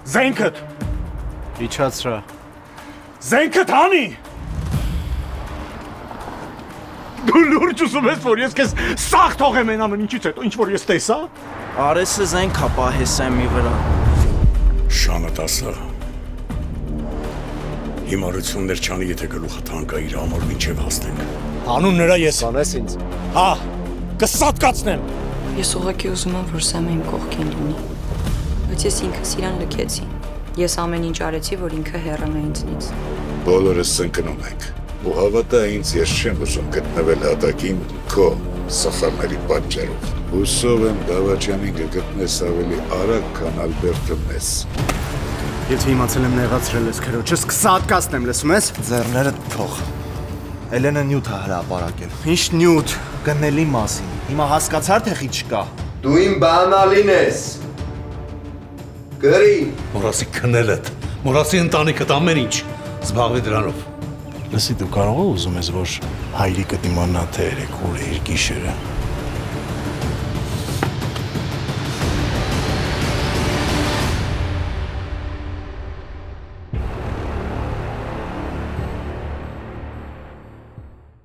Զենքդ։ Իջացրա։ Զենքդ հանի։ Դու լուրջ ուզում ես, որ ես քեզ սաղ թողեմ այն ամեն ինչից հետո, ինչ որ ես տեսա։ Արեսը զենք կա պահես Սեմի վրա։ Շանը տասը։ Հիմարություններ չանի, եթե գլուխը թանկա իր համար մինչև հասնենք։ Հանուն նրա ես։ Սանես ինձ։ Հա, կսատկացնեմ։ Ես ուղղակի ուզում եմ, որ Սեմը իմ կողքին լինի։ Բայց ես ինքս իրան լքեցի։ Ես ամեն ինչ արեցի, որ ինքը հեռանա ինձնից։ Բոլորս ընկնում ենք։ Ու հավատա ինձ, ես չեմ ուզում գտնվել հատակին քո սխալների պատճառով։ Հուսով եմ Դավաճանին կգտնես ավելի արագ, քան Ալբերտը մեզ։ Եթե իմացել եմ նեղացրել ես քրոջս, կսատկացնեմ, լսում ես։ Ձեռներդ թող։ Էլենը նյութ է հրապարակել։ Ինչ նյութ, գնելի մասին։ Հիմա հասկացար թե խիչ կա։ Դու իմ բանալին ես։ Գրի։ Մորասի քնելդ, մորասի ընտանիքդ ամեն ինչ, զբաղվի դրանով։ Լսի, դու կարող ես ուզում ես, որ հայրիկդ իմանա թե երեք ուր է իր գիշերը։